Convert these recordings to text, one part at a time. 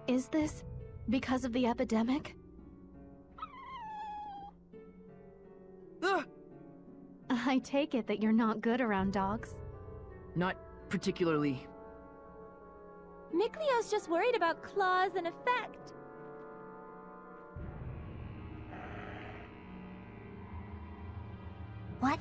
Is this because of the epidemic? I take it that you're not good around dogs. Not particularly. Miklio's just worried about claws and effect. What?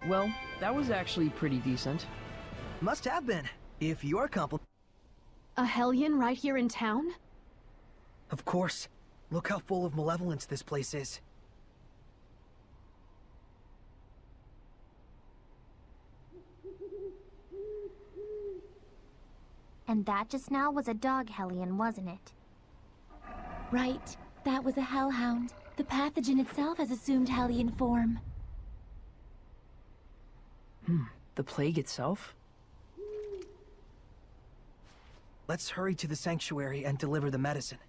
Well, that was actually pretty decent. Must have been, if you're A Hellion right here in town? Of course. Look how full of malevolence this place is. And that just now was a dog Hellion, wasn't it? Right. That was a hellhound. The pathogen itself has assumed Hellion form. The plague itself? Let's hurry to the sanctuary and deliver the medicine.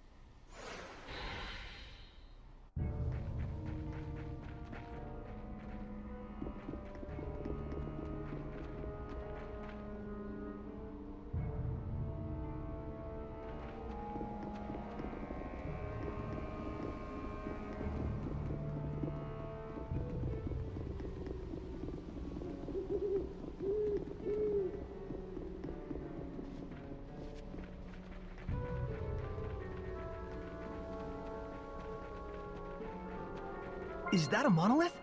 Is that a monolith?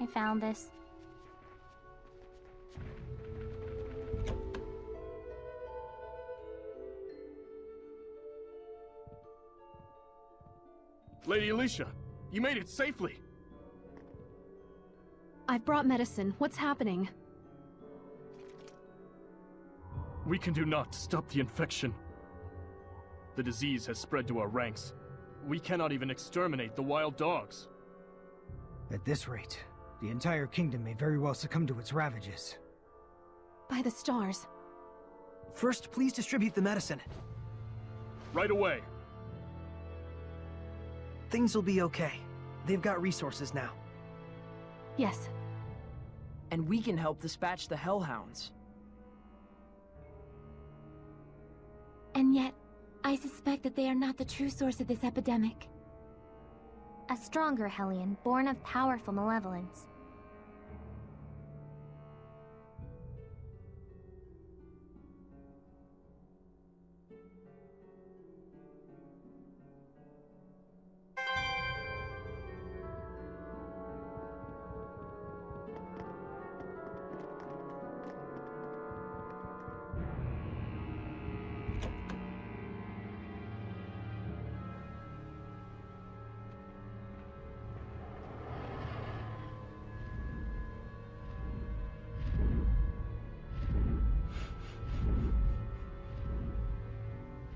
I found this. Lady Alicia, you made it safely! I've brought medicine. What's happening? We can do naught to stop the infection. The disease has spread to our ranks. We cannot even exterminate the wild dogs. At this rate, the entire kingdom may very well succumb to its ravages. By the stars. First, please distribute the medicine. Right away. Things will be okay. They've got resources now. Yes. And we can help dispatch the hellhounds. And yet, I suspect that they are not the true source of this epidemic. A stronger Hellion, born of powerful malevolence.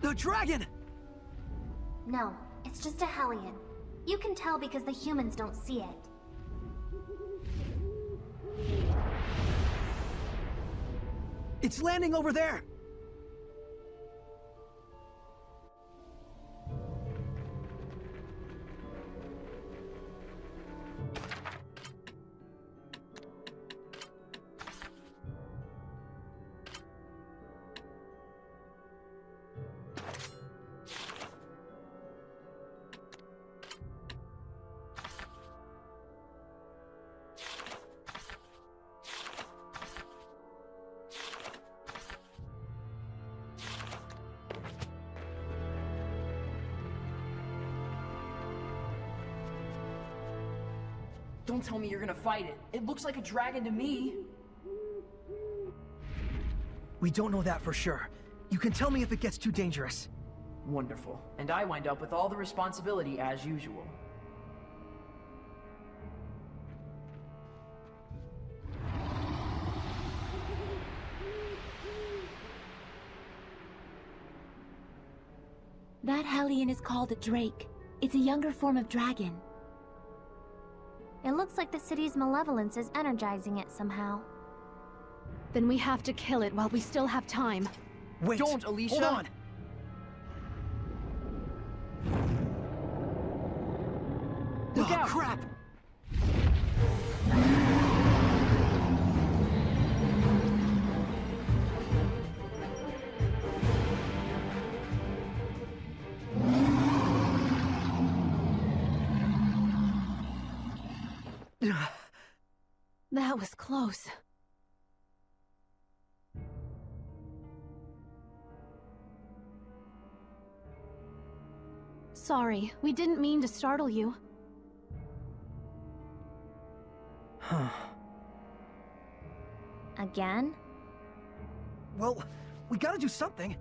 The dragon! No, it's just a Hellion. You can tell because the humans don't see it. It's landing over there! Don't tell me you're gonna fight it. It looks like a dragon to me. We don't know that for sure. You can tell me if it gets too dangerous. Wonderful. And I wind up with all the responsibility as usual. That Hellion is called a drake. It's a younger form of dragon. It looks like the city's malevolence is energizing it somehow. Then we have to kill it while we still have time. Wait! Don't, Alicia! Hold on! Look out! Crap! That was close. Sorry, we didn't mean to startle you. Huh. Again? Well, we gotta do something.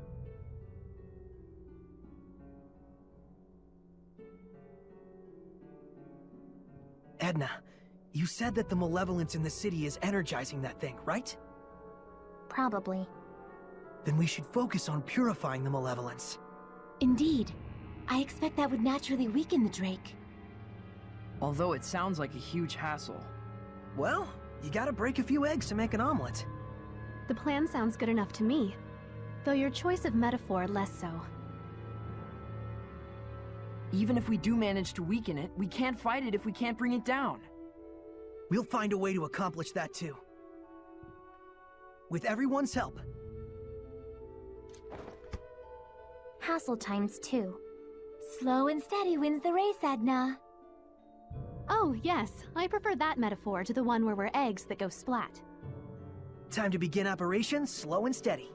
Edna, you said that the malevolence in the city is energizing that thing, right? Probably. Then we should focus on purifying the malevolence. Indeed. I expect that would naturally weaken the drake. Although it sounds like a huge hassle. Well, you gotta break a few eggs to make an omelet. The plan sounds good enough to me. Though your choice of metaphor less so. Even if we do manage to weaken it, we can't fight it if we can't bring it down. We'll find a way to accomplish that too. With everyone's help. Hassle times 2. Slow and steady wins the race, Edna. Oh, yes. I prefer that metaphor to the one where we're eggs that go splat. Time to begin operations slow and steady.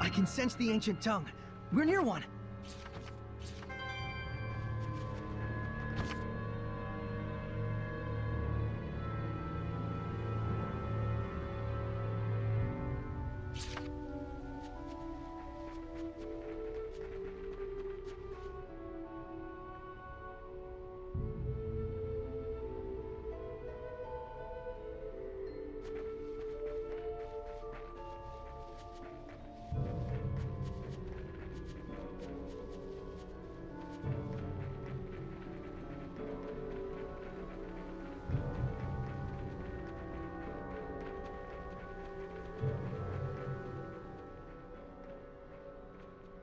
I can sense the ancient tongue. We're near one.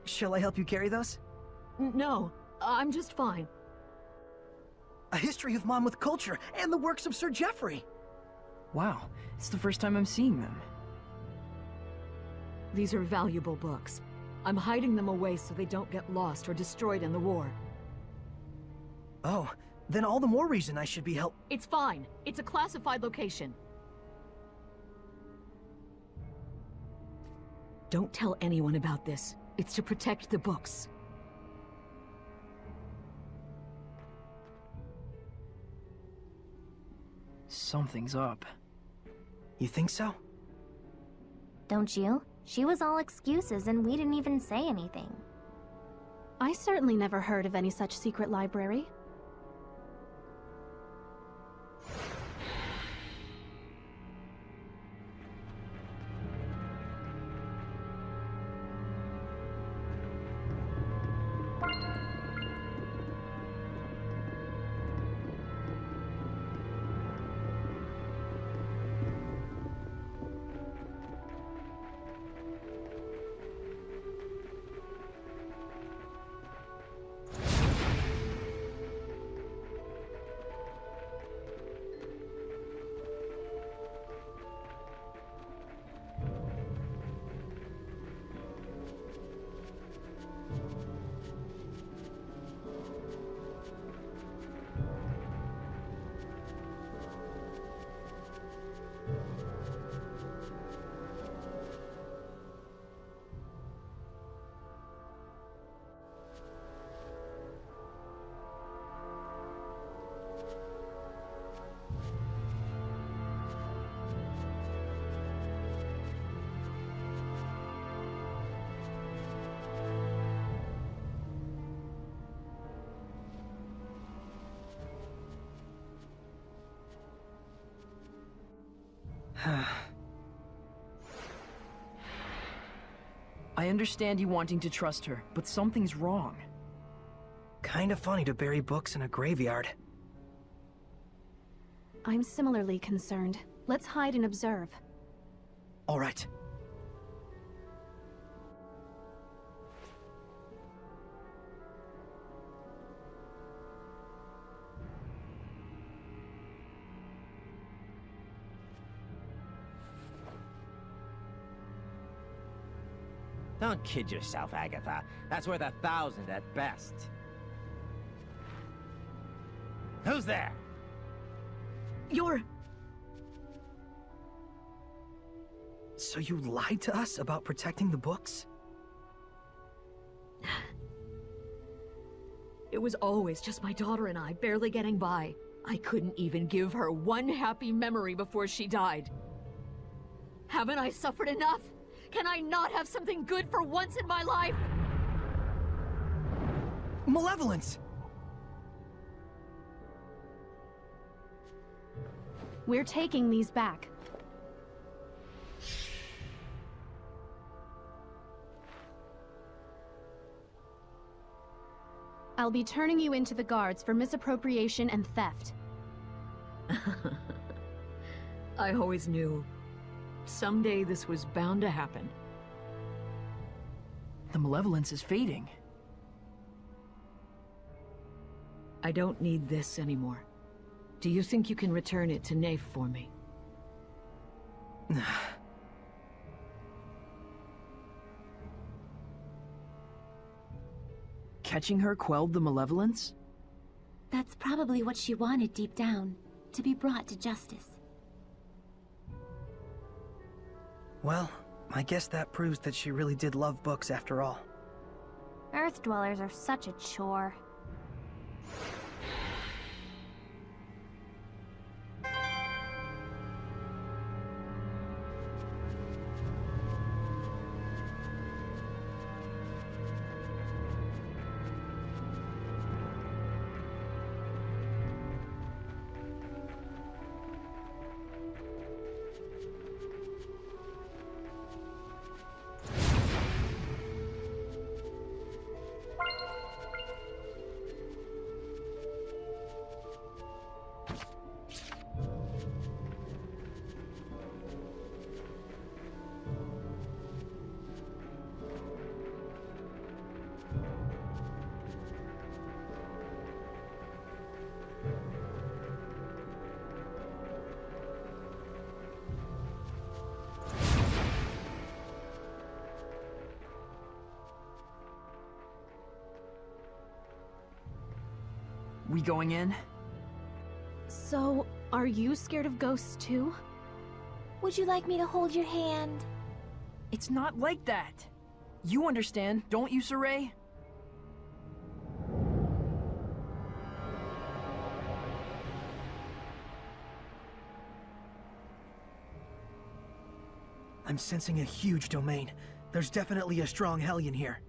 Shall I help you carry those? No, I'm just fine. A history of Monmouth culture and the works of Sir Geoffrey. Wow, it's the first time I'm seeing them. These are valuable books. I'm hiding them away so they don't get lost or destroyed in the war. Oh, then all the more reason I should be help. It's fine. It's a classified location. Don't tell anyone about this. It's to protect the books. Something's up. You think so? Don't you? She was all excuses and we didn't even say anything. I certainly never heard of any such secret library. I understand you wanting to trust her, but something's wrong. Kinda funny to bury books in a graveyard. I'm similarly concerned. Let's hide and observe. All right. Don't kid yourself, Agatha. That's worth 1,000 at best. Who's there? You're... So you lied to us about protecting the books? It was always just my daughter and I, barely getting by. I couldn't even give her one happy memory before she died. Haven't I suffered enough? Can I not have something good for once in my life? Malevolence! We're taking these back. I'll be turning you into the guards for misappropriation and theft. I always knew. Someday this was bound to happen. The malevolence is fading. I don't need this anymore. Do you think you can return it to Nafe for me? Catching her quelled the malevolence? That's probably what she wanted deep down, to be brought to justice. Well, I guess that proves that she really did love books after all. Earth dwellers are such a chore. We going in? So, are you scared of ghosts too? Would you like me to hold your hand? It's not like that. You understand, don't you, Saray? I'm sensing a huge domain. There's definitely a strong Hellion here.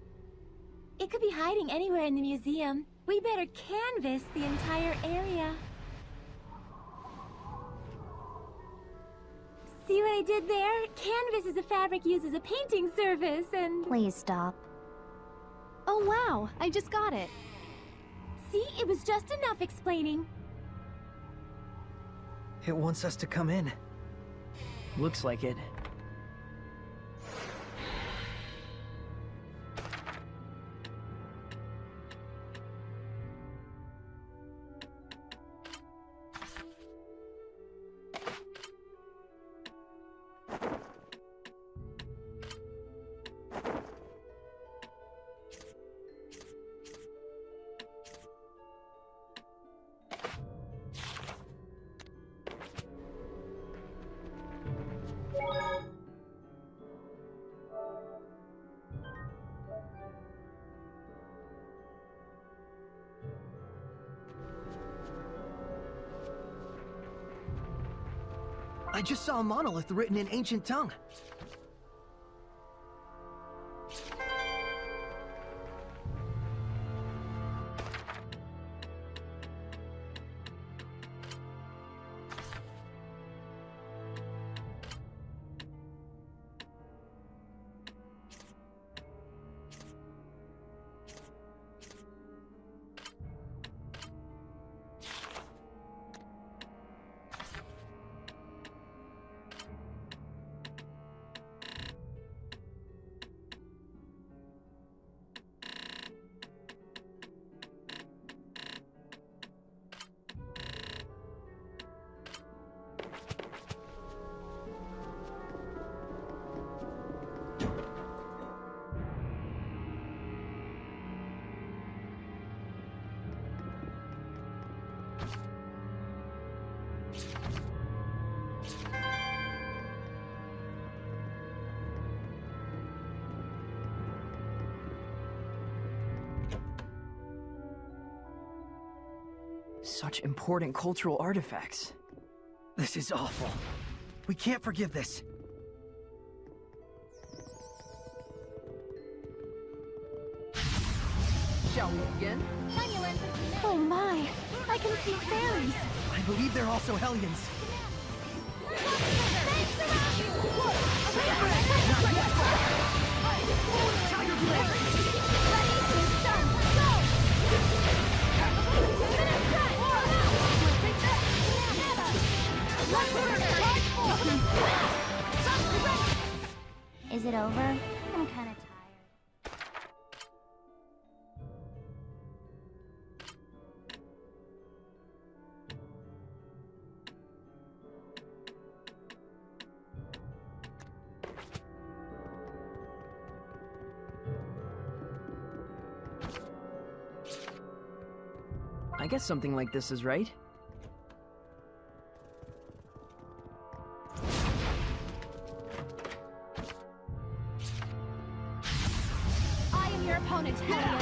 It could be hiding anywhere in the museum. We better canvass the entire area. See what I did there? Canvas is a fabric used as a painting surface, and... Please stop. Oh wow, I just got it. See, it was just enough explaining. It wants us to come in. Looks like it. I just saw a monolith written in ancient tongue. Such important cultural artifacts. This is awful. We can't forgive this. Shall we begin? Oh my, I can see fairies. I believe they're also Hellions. Is it over? I'm kinda tired. I guess something like this is right. your opponent, Hellion.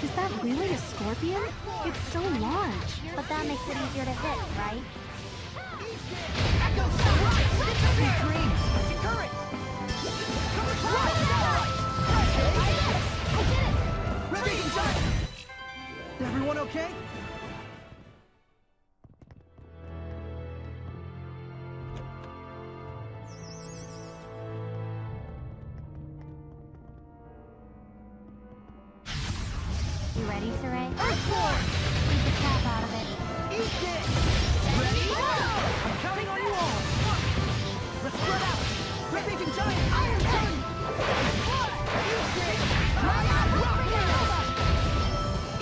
Is that really a scorpion? It's so large. But that makes it easier to hit, right? Everyone okay? You ready, Saray? Beat the crap out of it. Eat this! Ready? I'm counting on you all! Let's spread out! Red Bacon Giant! Iron Gun! Eat this! Rock Wheel!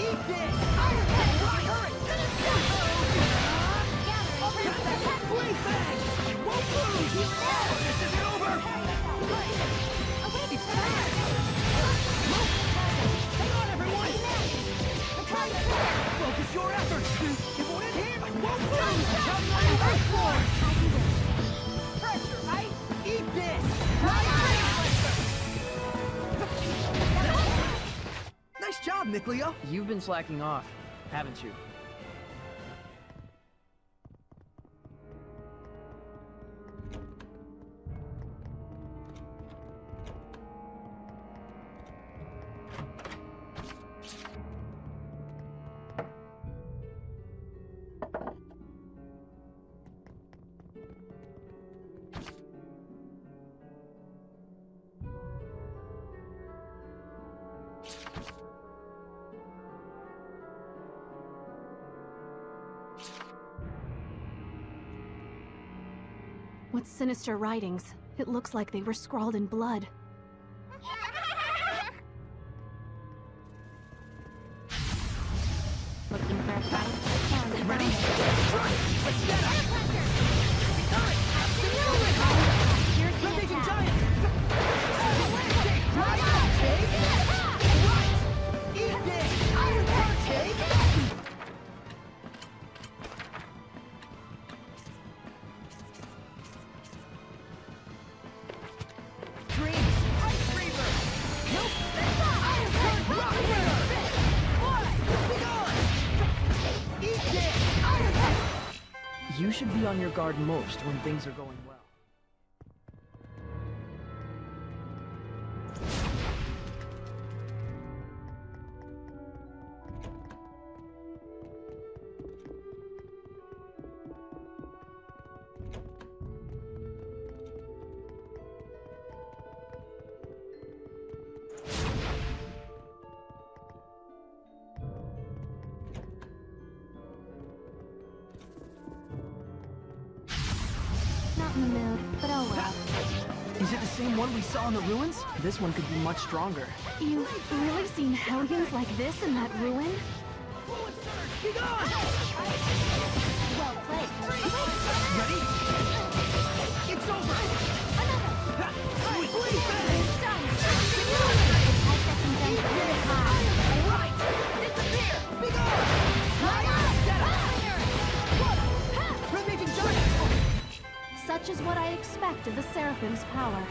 Eat this! Iron Gun! Rock Current! Blade Bang! Won't lose! This isn't over! It's time! Hang on, everyone! Focus your efforts! It won't end here! I won't lose! Counting on you, Ps4! Pressure, right? Eat this! Nice job, Nick Leo! You've been slacking off, haven't you? What sinister writings? It looks like they were scrawled in blood. Looking for a fight? Ready? Let's get it! Here's the Red Bacon attack. Giant! Right! Take it! Right! Eat this! Iron Gun! Take it! Dreams! Ice Reaver! Nope! Iron Gun! Rock Wheel! Be gone! Eat this! Iron Gun! You should be on your guard most when things are going well. Not in the mood, but oh well. Is it the same one we saw in the ruins? This one could be much stronger. You've really seen Hellions like this in that ruin? Be gone! Well played. Ready? It's over! Sweet Blade Bang! Right! Disappear! Be gone! Red Bacon Giant! Such is what I expect of the Seraphim's power.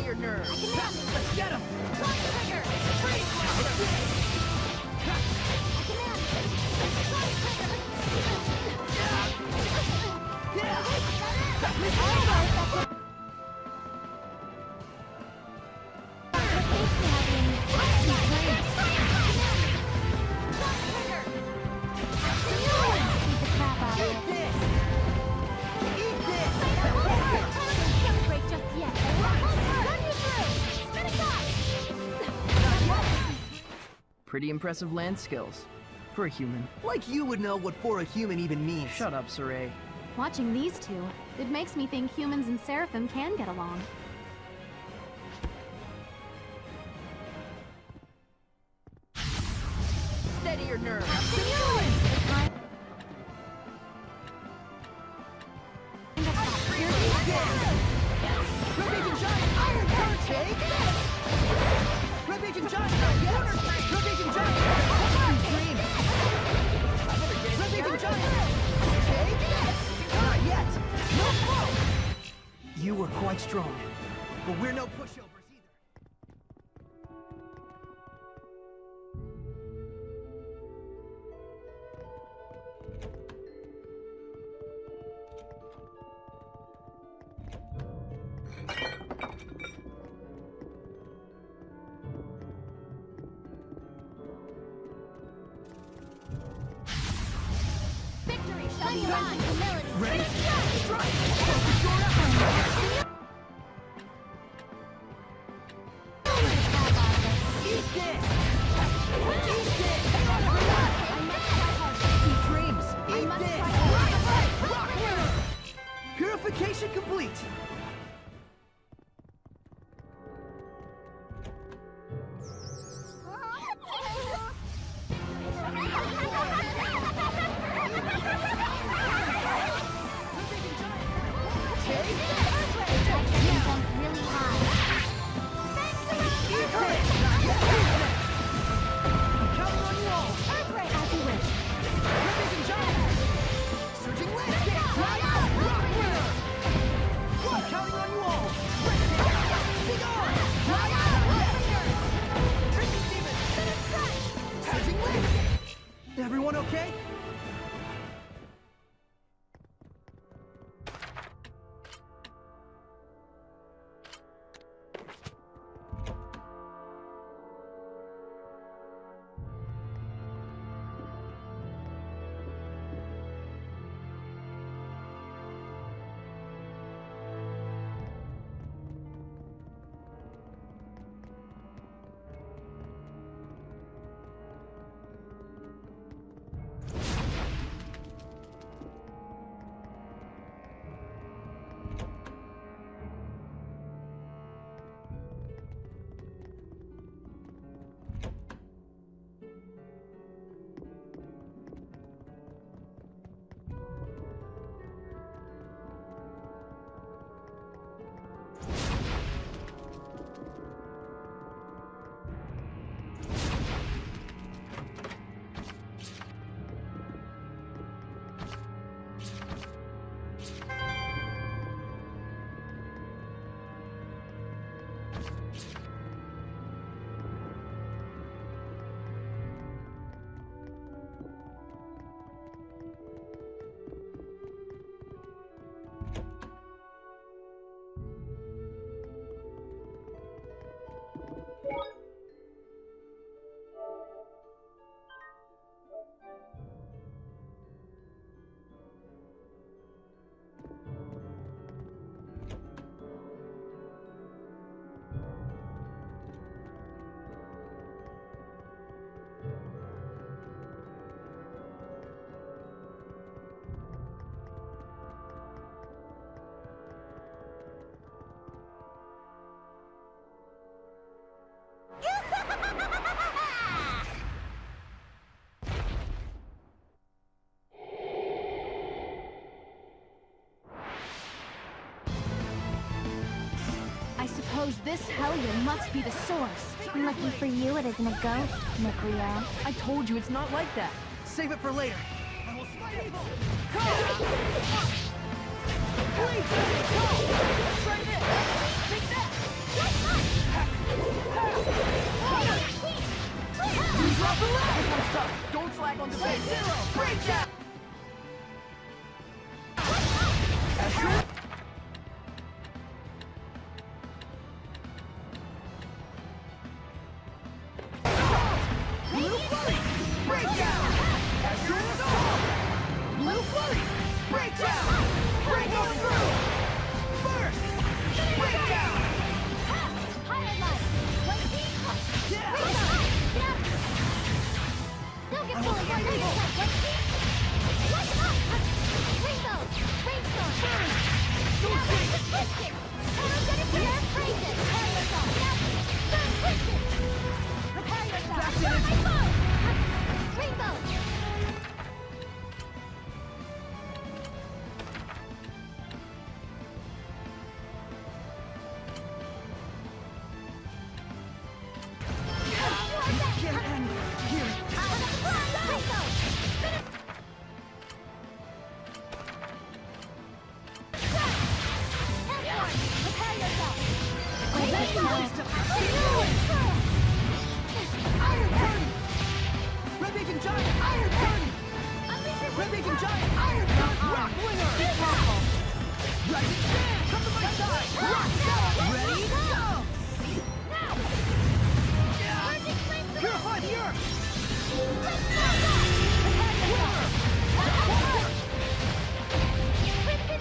your nerves. Let's get him! Pretty impressive land skills. For a human. Like you would know what for a human even means. Shut up, Saray. Watching these two, it makes me think humans and Seraphim can get along. Steady your nerves. Rotating giant iron current, take this! Rotating giant iron rotating giant dream! Rotating giant take this! Not yet! No flow! You were quite strong, but we're no pushovers either. Victory shall be mine. Humility. Ready? Strike! Eat this! Eat this! Sweet dreams! Eat this! Rock winner! Purification complete! Really high. Eat this! I'm counting on you all! Earthquake as you wish. Rotating giant! Surging landscape! Rock winner! I'm counting on you all! Be gone! Drinking demon! Surging landscape! Everyone okay? I suppose this hellion must be the source. Lucky for you, it isn't a ghost, Nucleo. I told you it's not like that. Save it for later. I will smite evil! Please! Go! Try this! Take that! Don't flag on the Ps4. Break down. Blue flurry. Break down. Azure assault. Blue flurry. Break down. Break on through. Burst. Break down. Pirate light. Yeah. Don't get bullied. Lighten up. Rainbow. Rainstorm. Don't speak. Twisted. Energetic flare. Freeze it. Prepare yourself. Burn. Twisted. Prepare yourself. Back to it. Rainbow. Can't end here. Iron Curtain! Red Beacon Giant Iron Curtain! Red Beacon Giant Iron Curtain! Rock Winger! Rising Sand! Come to my side! Rock Sand! Ready? Go! Purify the Earth!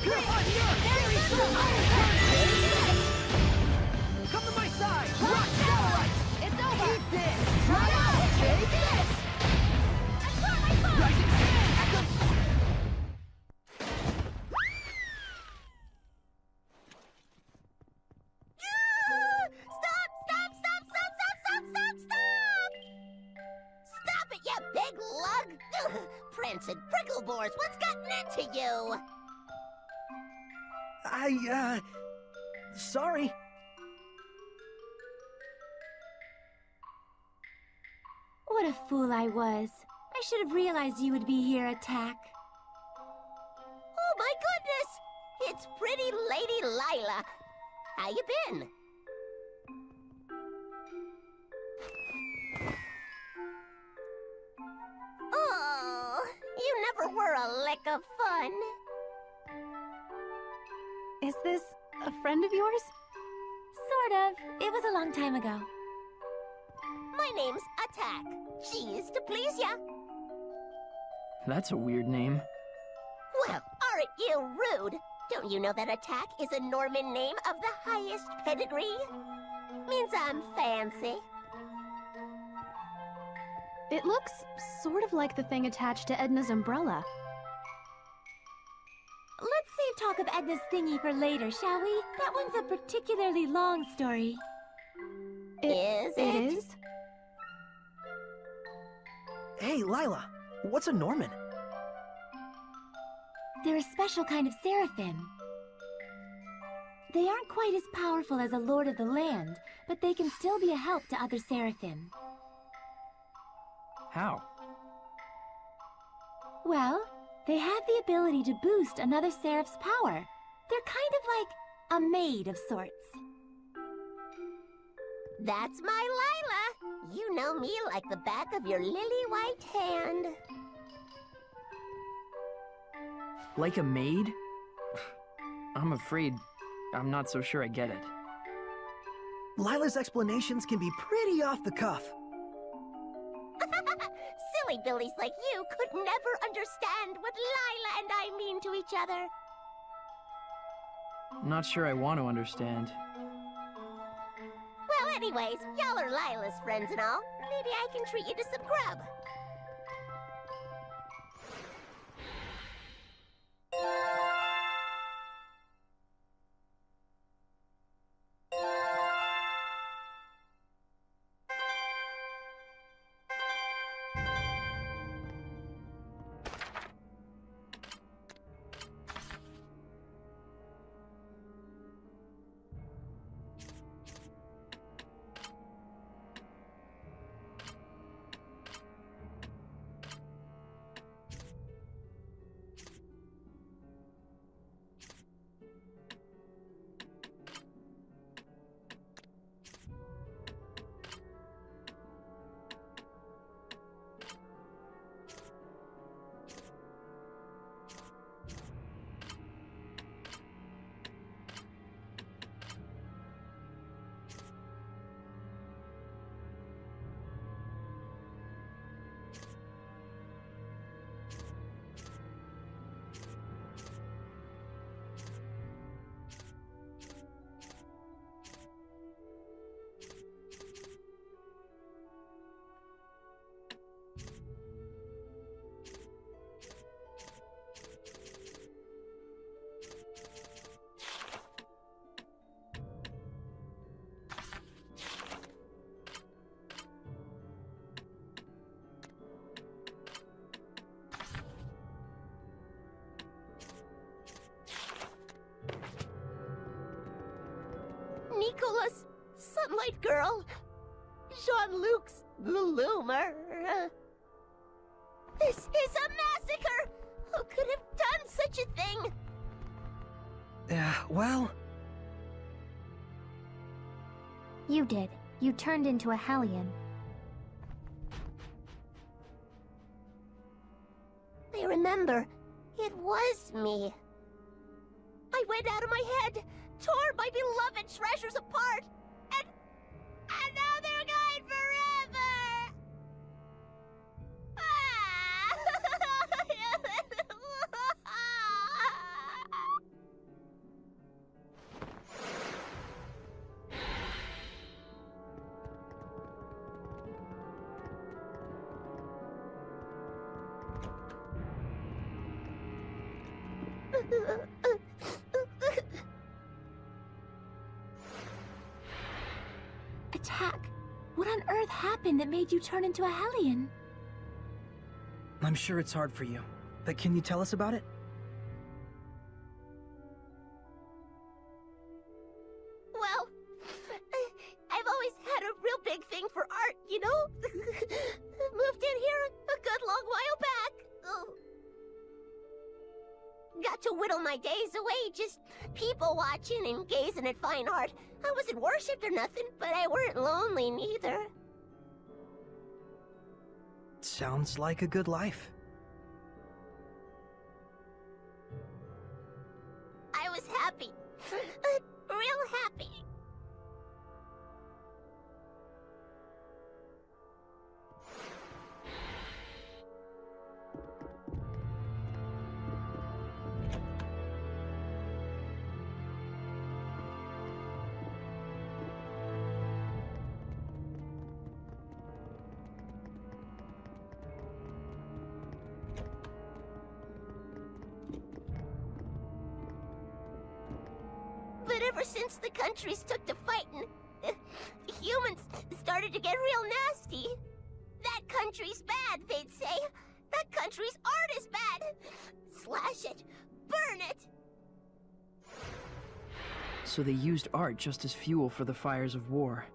Purify the Earth! Very soon! Iron Curtain! Come to my side! Rock Satellite! It's over. Eat this! Try out! Take this! Rising Sand! Echo! Stop it, you big lug! Prancing prickle boars, what's gotten into you? Sorry. What a fool I was. I should have realized you would be here, Attack. Oh my goodness! It's pretty Lady Lila. How you been? Oh, you never were a lick of fun. Is this a friend of yours? Sort of. It was a long time ago. My name's Attack. Cheese to please ya. That's a weird name. Well, aren't you rude? Don't you know that Attack is a Norman name of the highest pedigree? Means I'm fancy. It looks sort of like the thing attached to Edna's umbrella. Let's save talk of Edna's thingy for later, shall we? That one's a particularly long story. Is it? It is? Hey, Lila. What's a Norman? They're a special kind of seraphim. They aren't quite as powerful as a lord of the land, but they can still be a help to other seraphim. How? Well, they have the ability to boost another seraph's power. They're kind of like a maid of sorts. That's my Lila. You know me like the back of your lily-white hand. Like a maid? I'm afraid I'm not so sure I get it. Lila's explanations can be pretty off the cuff. Silly billies like you could never understand what Lila and I mean to each other. Not sure I want to understand. Well, anyways, y'all are Lila's friends and all. Maybe I can treat you to some grub. white girl. Jean-Luc's the loomer. This is a massacre! Who could have done such a thing? Well... You did. You turned into a Hellion. I remember. It was me. I went out of my head, tore my beloved treasures apart, and now they're gone forever! Attack! What on earth happened that made you turn into a Hellion? I'm sure it's hard for you, but can you tell us about it? Well, I've always had a real big thing for art, you know? Moved in here a good long while back. Oh. Got to whittle my days away just people watching and gazing at fine art. I wasn't worshipped or nothing, but I weren't lonely neither. Sounds like a good life. I was happy. Real happy. But ever since the countries took to fighting, humans started to get real nasty. That country's bad, they'd say. That country's art is bad. Slash it. Burn it. So they used art just as fuel for the fires of war.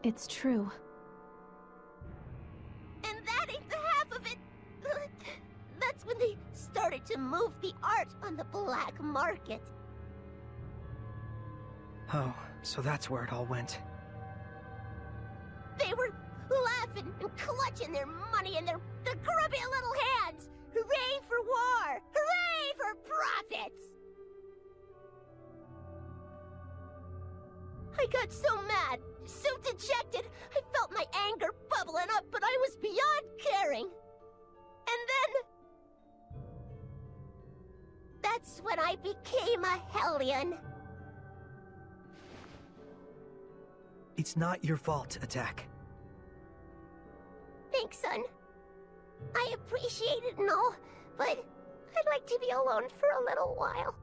It's true. And that ain't the half of it. That's when they started to move the art on the black market. Oh, so that's where it all went. They were laughing and clutching their money in their grubby little hands. Hooray for war! Hooray for profits! I got so mad, so dejected, I felt my anger bubbling up, but I was beyond caring. And then... that's when I became a Hellion. It's not your fault, Attack. Thanks, son. I appreciate it and all, but I'd like to be alone for a little while.